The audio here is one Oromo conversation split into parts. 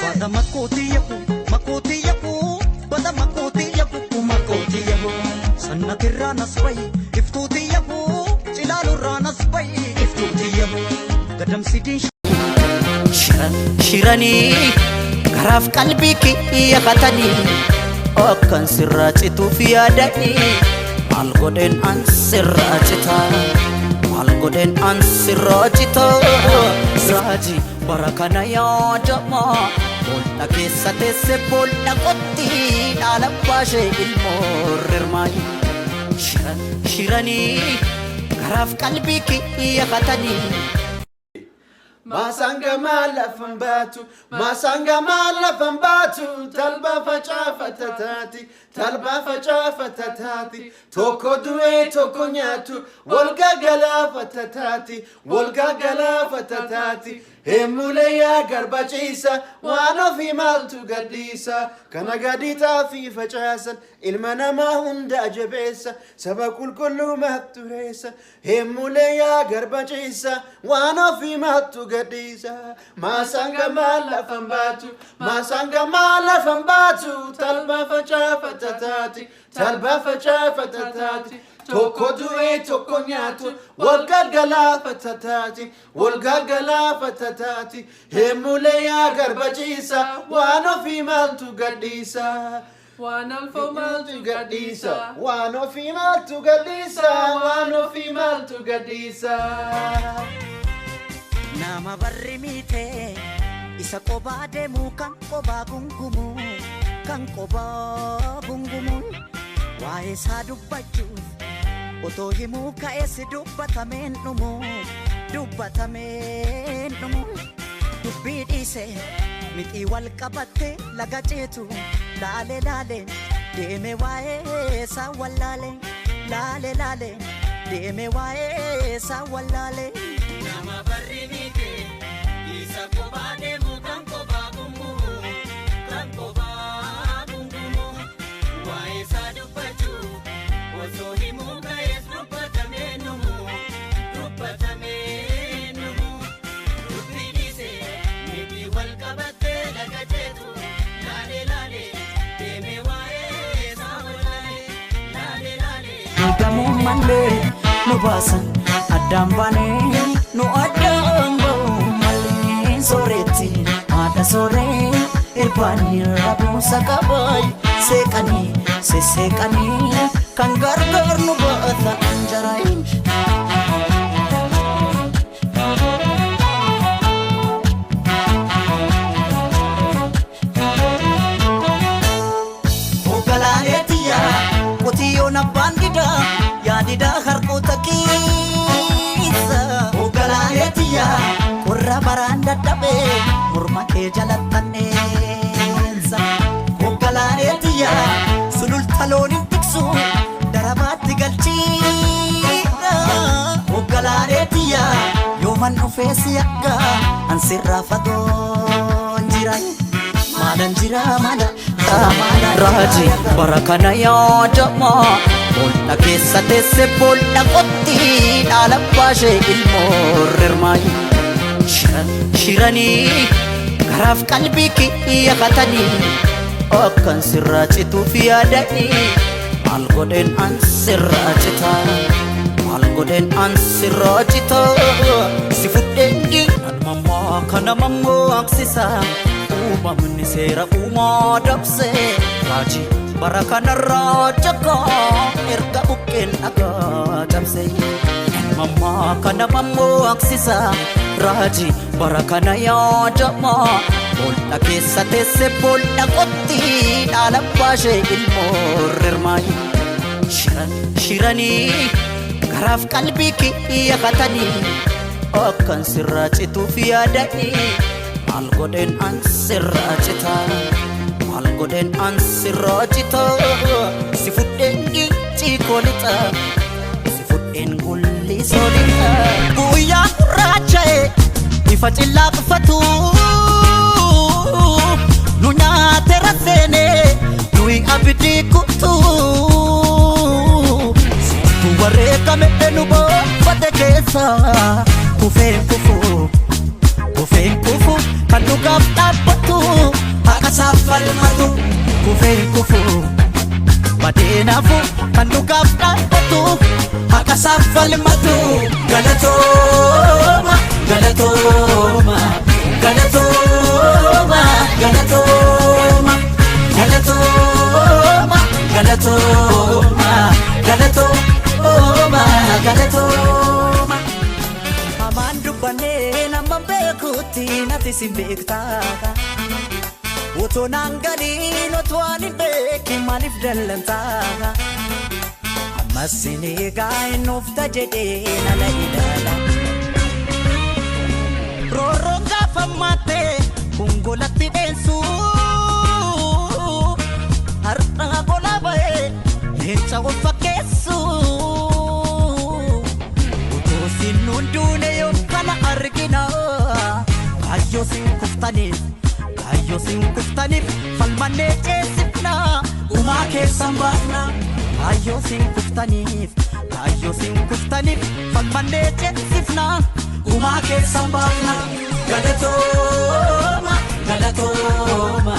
Bada makotiyaku, bada makotiyaku, makotiyaku. Sanna kirranas bay, iftutiyaku, cilalu ranas bay, iftutiyaku. Gadam sidin shirani, garaf qalbi kiyya katani. Akkan sirracitu fiyadani, mal godhen an sirracita, mal godhen an sirracita. Raji barakana yaadama, bolna keessa teesse bolna qotti, dhaala baashee ilmoo rirmaayi. Shirani, garaf qalbi kiyya katani. Masanga malafambatu, masanga malafambatu, talba facafatatati, talba facafatatati, toko duwe toko nyatu, wolga galafatatati, wolga galafatatati. Hemule ya garbachisa, wano fi maltu gadisa, kana gadita fi facasan, ilmana ma hunda jabesa, sabakul kullu mahturesa. Hemule ya garbachisa, wano fi maltu gadisa, masanga malafambatu, masanga malafambatu, talba facafatatati, talba facafatatati. Toko duwe toko nyatu, wolga galafatatati, wolga galafatatati. Hemule ya garbachisa, wano fi maltu gadisa, wano fi maltu gadisa, wano fi maltu gadisa, wano fi maltu gadisa. Nama barri mite, isa qoba demu kan qoba gungumu, kan qoba gungumu. Wae sa dubbachuu. Oto himu kaesi dubbatameen dhumu, dubbatameen dhumu. Dubbii dhiise mixii wal qabatte laga ceetu, laale laale deeme waa'ee isaa wallaale, laale laale deeme waa'ee isaa wallaale. Nama barri mite isa kophaa deemu kan kophaa gungumu, kan kophaa gungumu. Waa'ee isaa dubbachuu osoo himu. Mande no basan adam bane no adam male soreti ada sore irpani rabu sakabay sekani sekani kan gargar no bata anjarai. Ogalanetia kotiyo na bandida Yadida harkota kisa, ogalanetia, korra baranda dabe, murma ke jalatanensa. Ogalanetia, sulul taloni tiksu, darabati galchina. Ogalanetia, yoman ofesi akka, ansirra fadon jirai, madan jira madan. Raji barakana yaadama, bolna keessa teesse bolna qotti, dhaala baashee ilmoo rirmaayi. Shirani, garaf qalbi kiyya katani, akkan sirracitu fiyadani. Mal godhen an sirracita, mal godhen an sirracita. Si fudhengi an mammaa kana mammoo aksisa. Uumamni seera uumaa dabse, raji barakana rajaka, erga bukkeen dhagaa cabse. Mammaa kana mammoo aksisa, raji barakana yaadama, bolna keessa teesse bolna qotti, dhaala baashee ilmoo rirmaayi. Shirani, garaf qalbi kiyya katani, akkan sirracitu fiyadani. Mal godhen an sirracita, mal godhen an sirracita. Si fudhen gichi kolita, si fudhen gulli solita. Guyyaa gurraachae ifa cillaaqfatu, nu nyaate rafeene nuyi abidii kutu. Tu wareegame nu boonfate keessa kufeen kufu. kan dhugaaf dhaabbatu haqa isaaf falmatu kufee kufu badeenaafu kan dhugaaf dhaabbatu haqa isaaf falmatu galatooma galatooma galatooma galatooma galatooma galatooma galatooma galatooma amaan dubbannee nama beekutti natti si beektaa otoo naan galiin otoo ani beekin maaliif dallantaa ammas sin eegaa hin ufta jedhee nala ilaala roorroon gaafa maattee kungolatti dheensuu har'a gola ba'ee leenca of fakkeessu utoo sin hunduune yoom kana argina kaayyoo sin kuftaniif kaayyoo sin kuftaniif falmannee ceesifna umaa keessan baafna kaayyoo sin kuftaniif kaayyoo sin kuftaniif falmannee ceesifna umaa keessan baafna galatooma galatooma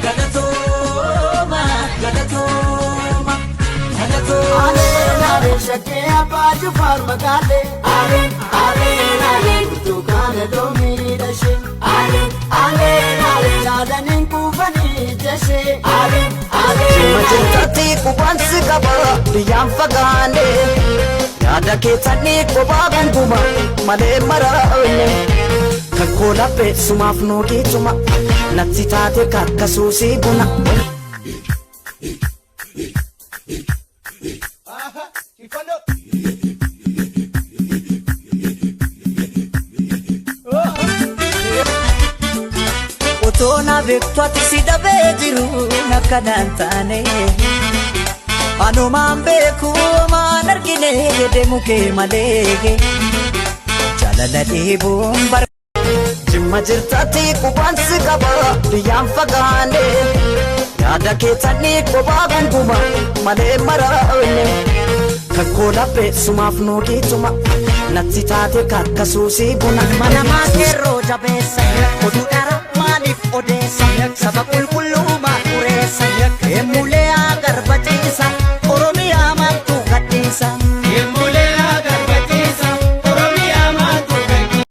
galatooma galatooma galatooma Aleen aleen shakkee abbaa jufaar magaalee aleen aleen burtukaana loomii dhashee aleen yaadaniin kuufanii jashee Cimma jirtatti qubansi qaba biyyaan fagaanne yaada keessanii kophaa ganguma malee maraa'ne kan koola beeksumaaf nuugiituma natti taate kakkasuusii buna otoo na beektu ati si dhabee jiru nakkanaan taane anumaan beeku maan argine deemu kee malee jaalala dhiibuun bar Cimma jirtatti qubansi qaba biyyaan fagaanne yaada keessanii kophaa ganguma malee maraa'ne kan koola beeksumaaf nuugiituma natti taate kakkasuusii buna manamaa keerroo jabeessa oduu dhara maaliif odeessa saba qulqulluu maa qureessa eenyulee